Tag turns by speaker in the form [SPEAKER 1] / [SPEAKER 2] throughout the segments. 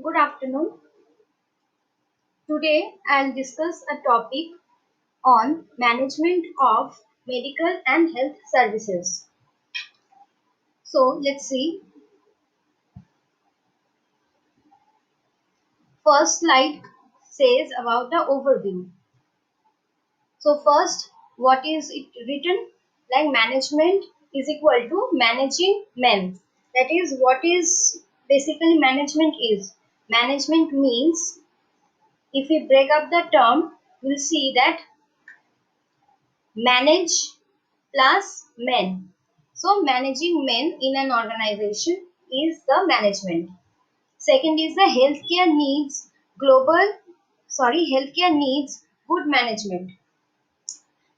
[SPEAKER 1] Good afternoon. Today I'll discuss a topic on management of medical and health services. So let's see. First slide says about the overview. So first, what is it written? Like management is equal to managing men. That is what is basically management is. Management means if we break up the term, we'll see that manage plus men. So managing men in an organization is the management. Second is the healthcare needs good management.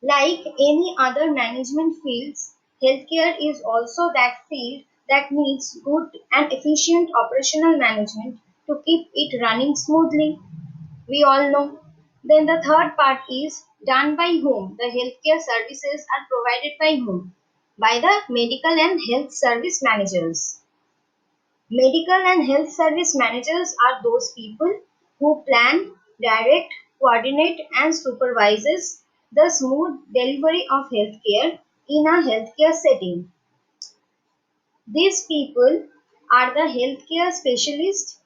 [SPEAKER 1] Like any other management fields, healthcare is also that field that needs good and efficient operational management to keep it running smoothly. We all know. Then the third part is done by whom? The healthcare services are provided by whom? By the medical and health service managers. Medical and health service managers are those people who plan, direct, coordinate and supervises the smooth delivery of healthcare in a healthcare setting. These people are the healthcare specialists.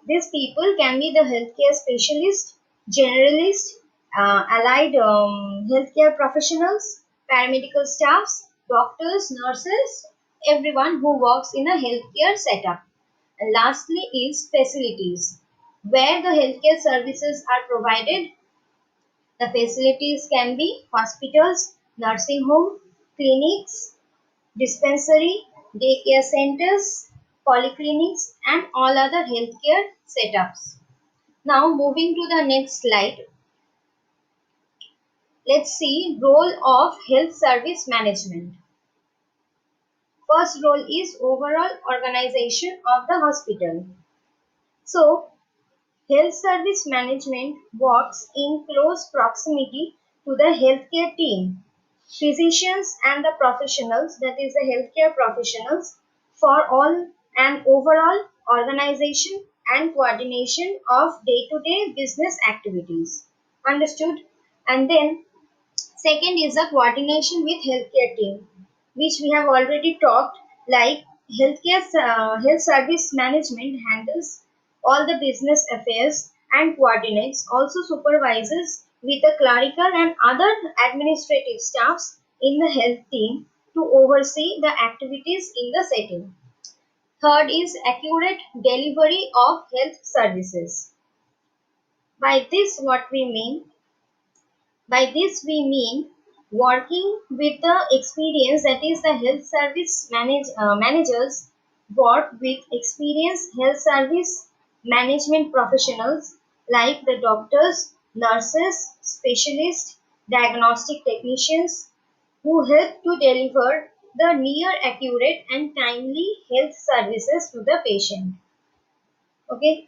[SPEAKER 1] These people can be the healthcare specialist, generalist, allied healthcare professionals, paramedical staffs, doctors, nurses, everyone who works in a healthcare setup. And lastly is facilities, where the healthcare services are provided. The facilities can be hospitals, nursing home, clinics, dispensary, daycare centers, polyclinics and all other healthcare setups. Now moving to the next slide, let's see role of health service management. First role is overall organization of the hospital. So health service management works in close proximity to the healthcare team, physicians and the professionals, that is the healthcare professionals, for all and overall organization and coordination of day-to-day business activities. Understood? And then second is the coordination with healthcare team, which we have already talked. Like health service management handles all the business affairs and coordinates, also supervises with the clerical and other administrative staffs in the health team to oversee the activities in the setting. Third is accurate delivery of health services. By this, what we mean? By this we mean working with the experience, that is the health service managers work with experienced health service management professionals like the doctors, nurses, specialists, diagnostic technicians who help to deliver the near accurate and timely health services to the patient. Okay.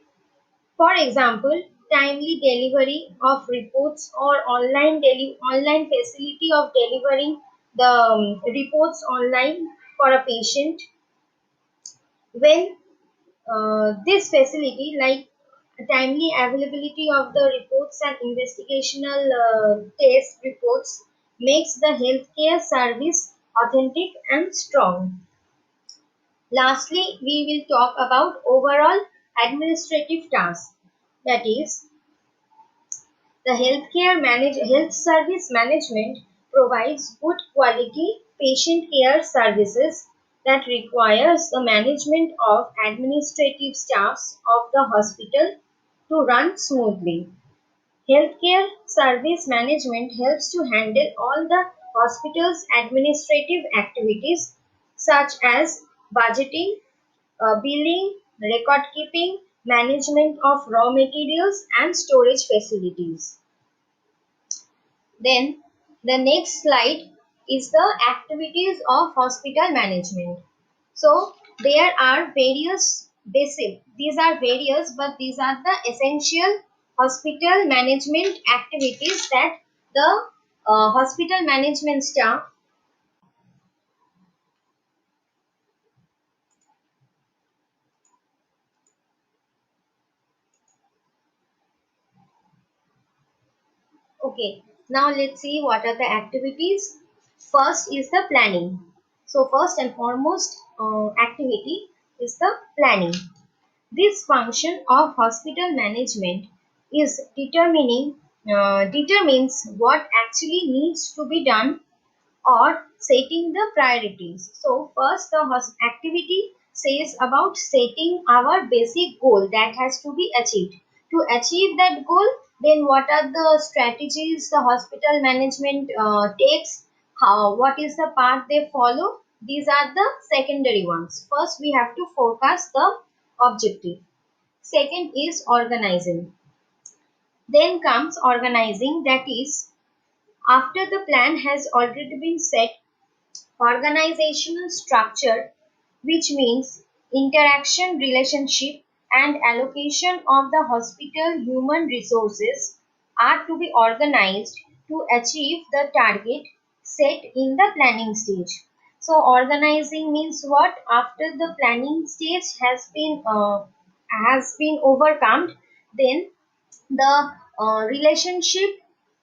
[SPEAKER 1] For example, timely delivery of reports or online facility of delivering the reports online for a patient. When this facility, like timely availability of the reports and investigational test reports, makes the healthcare service authentic and strong. Lastly, we will talk about overall administrative tasks. That is, the health service management provides good quality patient care services that requires the management of administrative staffs of the hospital to run smoothly. Healthcare service management helps to handle all the hospital's administrative activities such as budgeting, billing, record keeping, management of raw materials and storage facilities. Then the next slide is the activities of hospital management. So there are these are various, but these are the essential hospital management activities that the hospital management staff. Okay, now let's see what are the activities. First is the planning. So first and foremost activity is the planning. This function of hospital management is determines what actually needs to be done or setting the priorities. So first the activity says about setting our basic goal that has to be achieved. To achieve that goal, then what are the strategies the hospital management takes, how, what is the path they follow. These are the secondary ones. First we have to forecast the objective. Second is organizing. Then comes organizing, that is after the plan has already been set. Organizational structure, which means interaction, relationship, and allocation of the hospital human resources, are to be organized to achieve the target set in the planning stage. So, organizing means what? After the planning stage has been overcome, then the relationship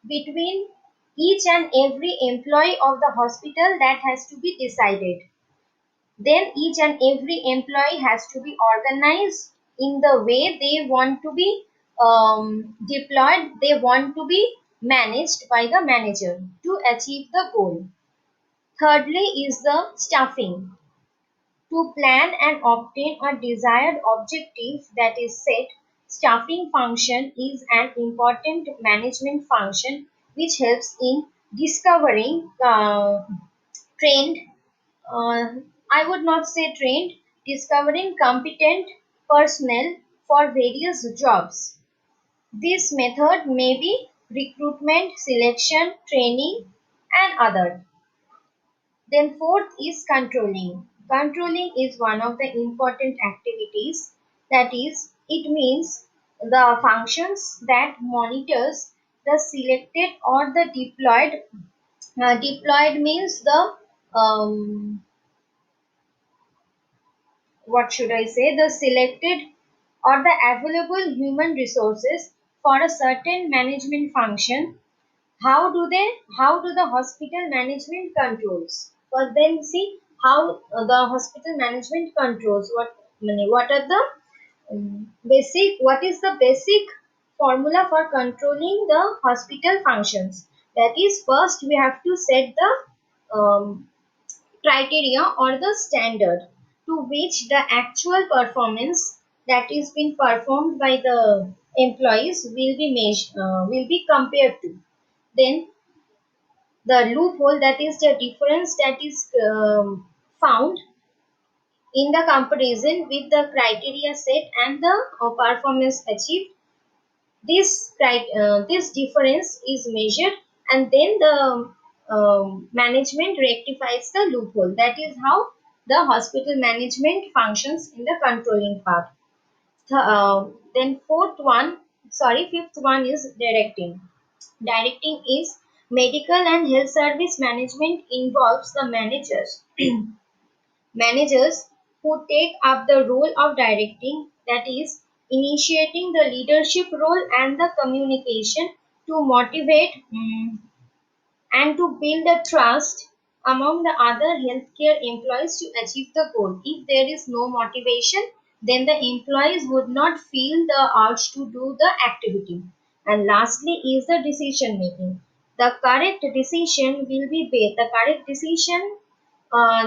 [SPEAKER 1] between each and every employee of the hospital that has to be decided. Then each and every employee has to be organized in the way they want to be deployed, they want to be managed by the manager to achieve the goal. Thirdly is the staffing. To plan and obtain a desired objective that is set, staffing function is an important management function which helps in discovering trained, uh, I would not say trained, discovering competent personnel for various jobs. This method may be recruitment, selection, training, and other. Then fourth is controlling. Controlling is one of the important activities. That is, it means the functions that monitors the selected or the deployed. Deployed means the what should I say? The selected or the available human resources for a certain management function. How do the hospital management controls? But then see how the hospital management controls what are the basic, what is the basic formula for controlling the hospital functions. That is, first we have to set the criteria or the standard to which the actual performance that is being performed by the employees will be compared to. Then the loophole, that is the difference that is found in the comparison with the criteria set and the performance achieved. This difference is measured, and then the management rectifies the loophole. That is how the hospital management functions in the controlling part. Then fifth one is directing. Directing is medical and health service management, involves the managers who take up the role of directing, that is, initiating the leadership role and the communication to motivate and to build a trust among the other healthcare employees to achieve the goal. If there is no motivation, then the employees would not feel the urge to do the activity. And lastly is the decision making. The correct decision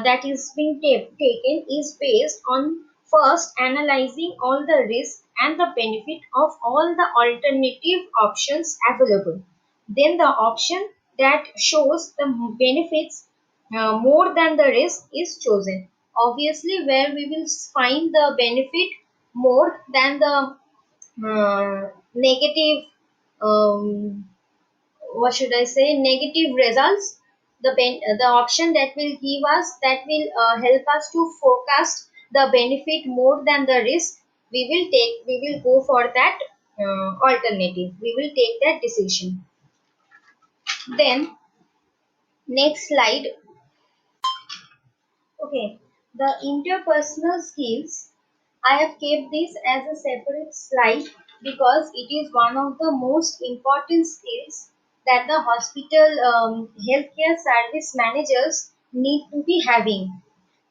[SPEAKER 1] that is being taken is based on first analyzing all the risks and the benefit of all the alternative options available. Then the option that shows the benefits more than the risk is chosen. Obviously, where we will find the benefit more than the negative what should I say, negative results, the option that will give us, that will help us to forecast the benefit more than the risk, we will go for that alternative, we will take that decision. Then next slide. Okay, the interpersonal skills, I have kept this as a separate slide because it is one of the most important skills that the hospital healthcare service managers need to be having.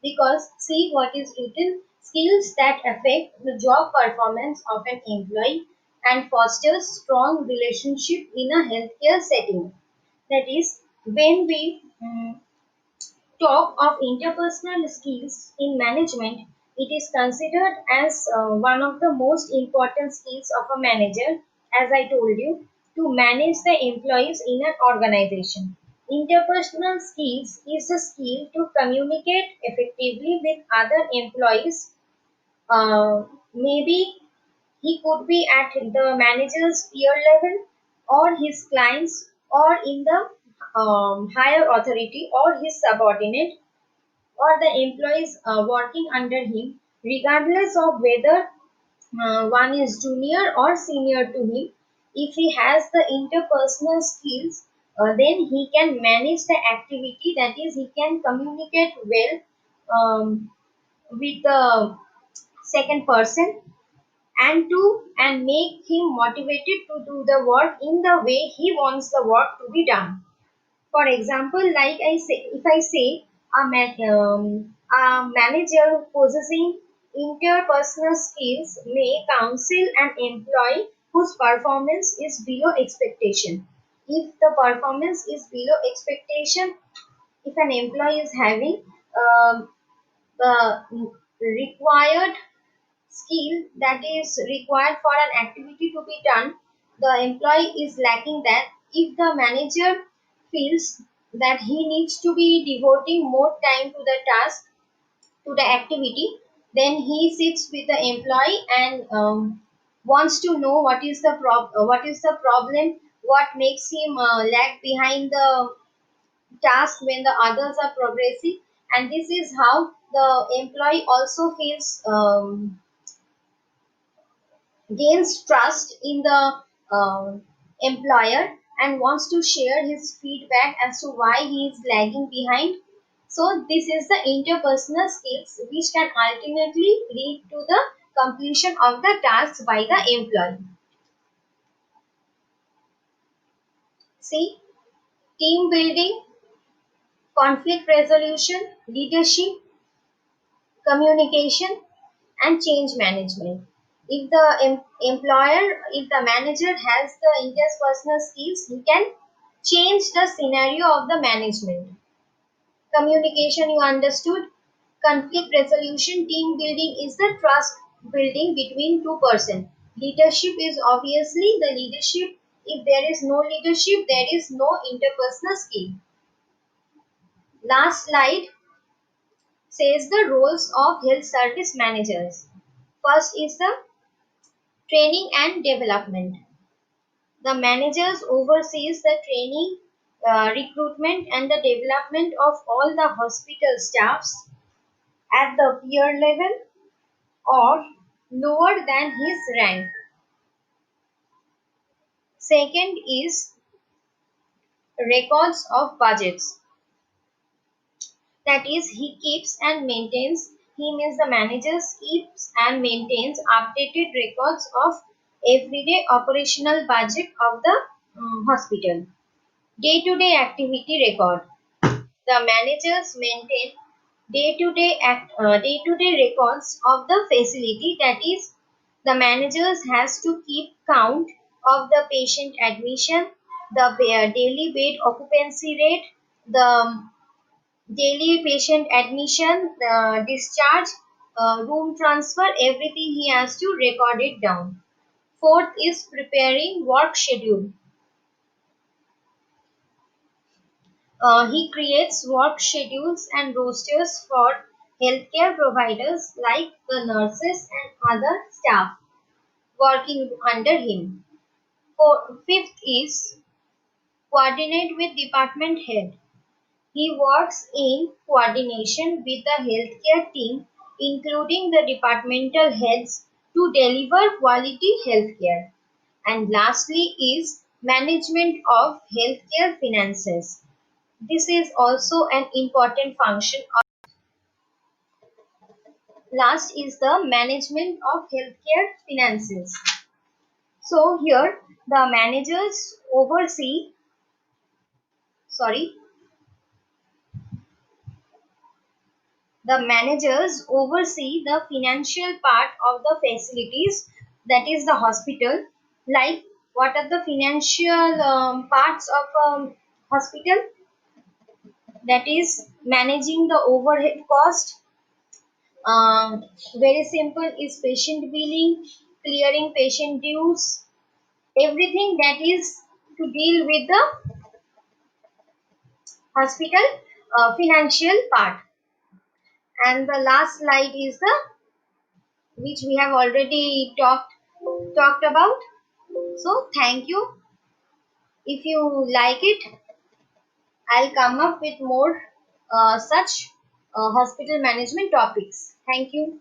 [SPEAKER 1] Because see what is written, skills that affect the job performance of an employee and fosters strong relationship in a healthcare setting. That is, when we talk of interpersonal skills in management, it is considered as one of the most important skills of a manager, as I told you, to manage the employees in an organization. Interpersonal skills is a skill to communicate effectively with other employees. Maybe he could be at the manager's peer level, or his clients, or in the higher authority, or his subordinate, or the employees working under him, regardless of whether one is junior or senior to him. If he has the interpersonal skills, then he can manage the activity, that is, he can communicate well with the second person, and make him motivated to do the work in the way he wants the work to be done. For example, like I say, if I say a manager possessing interpersonal skills may counsel an employee whose performance is below expectation. If the performance is below expectation, if an employee is having the required skill that is required for an activity to be done, the employee is lacking that. If the manager feels that he needs to be devoting more time to the task, to the activity, then he sits with the employee and wants to know what is the problem, what makes him lag behind the task when the others are progressing, and this is how the employee also feels gains trust in the employer and wants to share his feedback as to why he is lagging behind. So this is the interpersonal skills which can ultimately lead to the completion of the task by the employee. See, team building, conflict resolution, leadership, communication, and change management. If the if the manager has the interpersonal skills, he can change the scenario of the management. Communication, you understood. Conflict resolution, team building is the trust building between two persons. Leadership is obviously the leadership. If there is no leadership, there is no interpersonal skill. Last slide says the roles of health service managers. First is the training and development. The managers oversees the training, recruitment and the development of all the hospital staffs at the peer level or lower than his rank. Second is records of budgets. That is, he keeps and maintains, he means the managers keeps and maintains updated records of everyday operational budget of the hospital. Day-to-day activity record. The managers maintain day-to-day records of the facility. That is, the managers has to keep count of the patient admission, the daily bed occupancy rate, the daily patient admission, the discharge, room transfer, everything he has to record it down. Fourth is preparing work schedule. He creates work schedules and rosters for healthcare providers like the nurses and other staff working under him. Fifth is coordinate with department head. He works in coordination with the healthcare team, including the departmental heads, to deliver quality healthcare. And lastly is management of healthcare finances. This is also an important function. Last is the management of healthcare finances. So here the managers oversee sorry, the managers oversee the financial part of the facilities, that is the hospital. Like, what are the financial parts of hospital? That is managing the overhead cost. Very simple is patient billing, clearing patient dues, everything that is to deal with the hospital financial part. And the last slide is the which we have already talked about. So thank you. If you like it, I'll come up with more such hospital management topics. Thank you.